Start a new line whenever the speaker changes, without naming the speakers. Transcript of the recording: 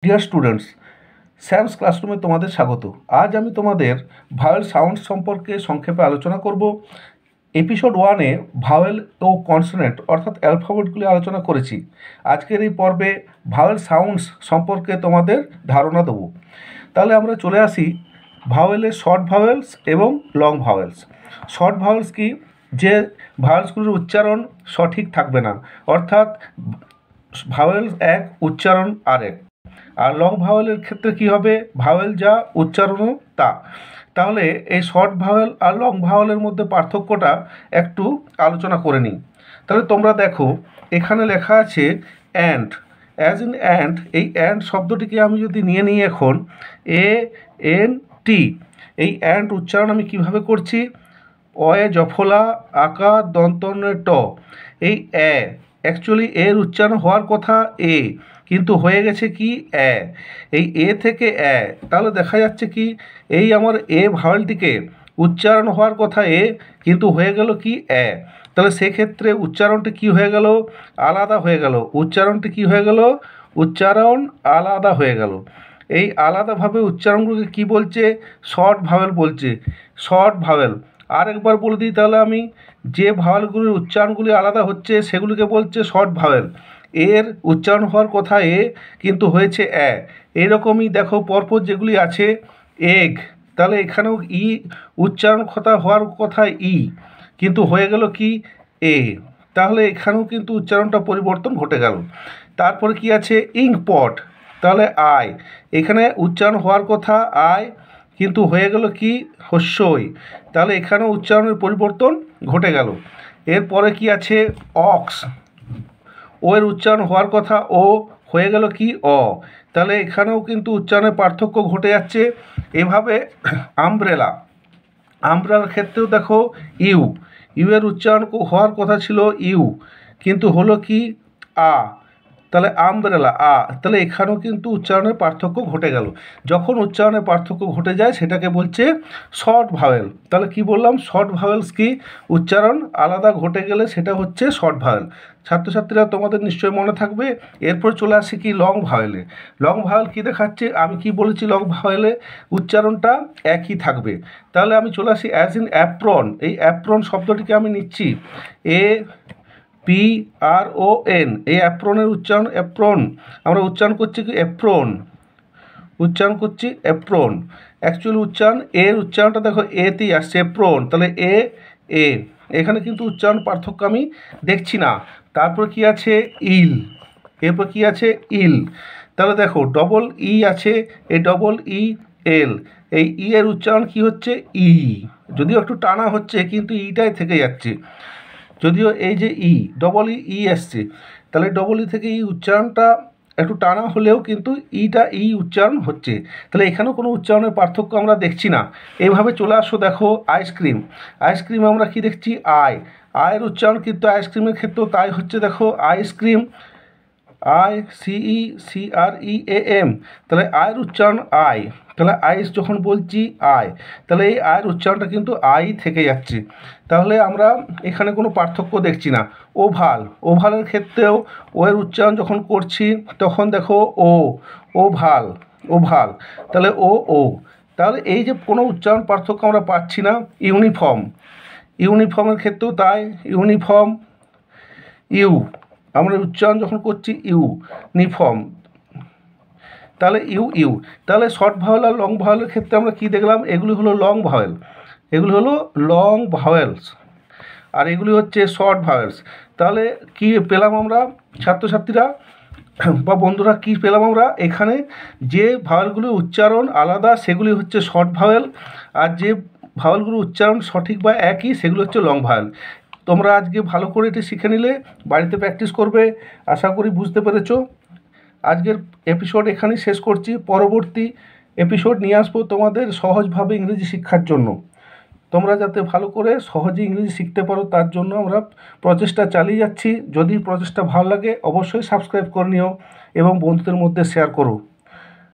Dear students, Sam's ক্লাসরুমে তোমাদের স্বাগত। আজ আমি তোমাদের ভাওয়েল সাউন্ড সম্পর্কে সংক্ষেপে আলোচনা করব। এপিসোড 1-এ ভাওয়েল ও কনসোনেন্ট অর্থাৎ অ্যালফাবেটগুলি আলোচনা করেছি। আজকের এই পর্বে ভাওয়েল সাউন্ডস সম্পর্কে তোমাদের ধারণা দেবো। তাহলে আমরা চলে আসি ভাওয়েলের শর্ট ভাওয়েলস এবং লং ভাওয়েলস। শর্ট ভাওয়েলস কি? যে ভাওয়েলসগুলির উচ্চারণ সঠিক থাকবে না, অর্থাৎ ভাওয়েল এক উচ্চারণ আরেক। আর লং ভাওয়েলের ক্ষেত্রে কি হবে? ভাওয়েল যা উচ্চারণও তা। তাহলে এই শর্ট ভাওয়েল আর লং ভাওয়েলের মধ্যে পার্থক্যটা একটু আলোচনা করে নিই। তাহলে তোমরা দেখো এখানে লেখা আছে অ্যান্ড, অ্যাজ ইন অ্যান্ড। এই অ্যান্ড শব্দটিকে আমি যদি নিয়ে নিই এখন ANT, এই অ্যান্ড উচ্চারণ আমি কিভাবে করছি? অয়ে জফলা আকার দন্তন্য ট, এই অ্যাকচুয়ালি এর উচ্চারণ হওয়ার কথা এ, কিন্তু হয়ে গেছে কি এ। এই এ থেকে এ, তাহলে দেখা যাচ্ছে কি এই আমার এ ভাওয়েলটিকে উচ্চারণ হওয়ার কথা এ, কিন্তু হয়ে গেল কি এ। তাহলে সেক্ষেত্রে উচ্চারণটি কি হয়ে গেল? আলাদা হয়ে গেল। উচ্চারণটি কি হয়ে গেল? উচ্চারণ আলাদা হয়ে গেল। এই আলাদাভাবে উচ্চারণগুলোকে কি বলছে? শর্ট ভাওয়েল বলছে। শর্ট ভাওয়েল আরেকবার বলে দিই তাহলে আমি, যে ভাওয়েলগুলির উচ্চারণগুলি আলাদা হচ্ছে সেগুলিকে বলছে শর্ট ভাওয়েল। এর উচ্চারণ হওয়ার কথা এ, কিন্তু হয়েছে এ। এইরকমই দেখো পরপর যেগুলি আছে, এগ, তাহলে এখানেও ই উচ্চারণ কথা হওয়ার কথা ই, কিন্তু হয়ে গেল কি এ। তাহলে এখানেও কিন্তু উচ্চারণটা পরিবর্তন ঘটে গেল। তারপরে কি আছে? ইঙ্কপট, তাহলে আয়, এখানে উচ্চারণ হওয়ার কথা আয়, কিন্তু হয়ে গেল কি হস্যই। তাহলে এখানেও উচ্চারণের পরিবর্তন ঘটে গেল। এরপরে কি আছে? অক্স, ও এর উচ্চারণ হওয়ার কথা ও, হয়ে গেল কি অ। তাহলে এখানেও কিন্তু উচ্চারণের পার্থক্য ঘটে যাচ্ছে। এভাবে আমব্রেলা, আমব্রেলার ক্ষেত্রেও দেখো ইউ, ইউ এর উচ্চারণ হওয়ার কথা ছিল ইউ, কিন্তু হলো কি আ। তাহলে আমব্রেলা আ, তাহলে এখানেও কিন্তু উচ্চারণের পার্থক্য ঘটে গেল। যখন উচ্চারণের পার্থক্য ঘটে যায় সেটাকে বলছে শর্ট ভাওয়েল। তাহলে কি বললাম? শর্ট ভাওয়েলস কি? উচ্চারণ আলাদা ঘটে গেলে সেটা হচ্ছে শর্ট ভাওয়েল। ছাত্রছাত্রীরা তোমাদের নিশ্চয়ই মনে থাকবে। এরপর চলে আসি কি লং ভাওয়েলে। লং ভাওয়েল কি দেখাচ্ছে? আমি কি বলেছি? লং ভাওয়েলে উচ্চারণটা একই থাকবে। তাহলে আমি চলে আসি অ্যাজ ইন অ্যাপ্রন। এই অ্যাপ্রন শব্দটিকে আমি নিচ্ছি APRON, এই অ্যাপ্রনের উচ্চারণ অ্যাপ্রন, আমরা উচ্চারণ করছি কি অ্যাপ্রন, উচ্চারণ করছি অ্যাপ্রন। অ্যাকচুয়ালি উচ্চারণ এর উচ্চারণটা দেখো এতেই আসছে অ্যাপ্রন, তাহলে এ, এখানে কিন্তু উচ্চারণ পার্থক্য আমি দেখছি না। তারপর কি আছে? ইল, এরপর কি আছে? ইল। তাহলে দেখো ডবল ই আছে, এই ডবল ই এল, এই ই এর উচ্চারণ কি হচ্ছে? ই, যদিও একটু টানা হচ্ছে কিন্তু ইটাই থেকে যাচ্ছে। যদিও এই যে ই, ডবল ই আসছে, তাহলে ডবল ই থেকে ই উচ্চারণটা একটু টানা হলেও কিন্তু ইটা ই উচ্চারণ হচ্ছে। তাহলে এখানেও কোনো উচ্চারণের পার্থক্য আমরা দেখছি না। এইভাবে চলে আসো দেখো আইসক্রিম। আইসক্রিম আমরা কি দেখছি? আয়, আয়ের উচ্চারণ কিন্তু আইসক্রিমের ক্ষেত্রেও তাই হচ্ছে। দেখো আইসক্রিম, ICECREAM, তাহলে আয়ের উচ্চারণ আয়। তাহলে আইস যখন বলছি আয়, তাহলে এই আয়ের উচ্চারণটা কিন্তু আই থেকে যাচ্ছে। তাহলে আমরা এখানে কোনো পার্থক্য দেখছি না। ওভাল, ওভালের ক্ষেত্রেও ও এর উচ্চারণ যখন করছি তখন দেখো ও, ওভাল, ওভাল, তাহলে ও। তাহলে এই যে কোনো উচ্চারণ পার্থক্য আমরা পাচ্ছি না। ইউনিফর্ম, ইউনিফর্মের ক্ষেত্রেও তাই। ইউনিফর্ম, ইউ, আমরা উচ্চারণ যখন করছি ইউনিফর্ম, তাহলে ইউ। তাহলে শর্ট ভাওয়েল আর লং ভাওয়েলের ক্ষেত্রে আমরা কি দেখলাম? এগুলি হলো লং ভাওয়েল, এগুলি হলো লং ভাওয়েলস, আর এগুলি হচ্ছে শর্ট ভাওয়েলস। তাহলে কি পেলাম আমরা ছাত্রছাত্রীরা বা বন্ধুরা? কি পেলাম আমরা? এখানে যে ভাওয়েলগুলির উচ্চারণ আলাদা সেগুলি হচ্ছে শর্ট ভাওয়েল, আর যে ভাওয়েলগুলির উচ্চারণ সঠিক বা একই সেগুলো হচ্ছে লং ভাওয়েল। তোমরা আজকে ভালো করে এটি শিখে নিলে, বাড়িতে প্র্যাকটিস করবে। আশা করি বুঝতে পেরেছো। আজকের এপিসোড এখানেই শেষ করছি। পরবর্তী এপিসোড নিয়ে আসবো তোমাদের সহজভাবে ইংরেজি শিক্ষার জন্য। তোমরা যাতে ভালো করে সহজে ইংরেজি শিখতে পারো তার জন্য আমরা প্রচেষ্টা চালিয়ে যাচ্ছি। যদি প্রচেষ্টা ভালো লাগে অবশ্যই সাবস্ক্রাইব করে নিও এবং বন্ধুদের মধ্যে শেয়ার করো।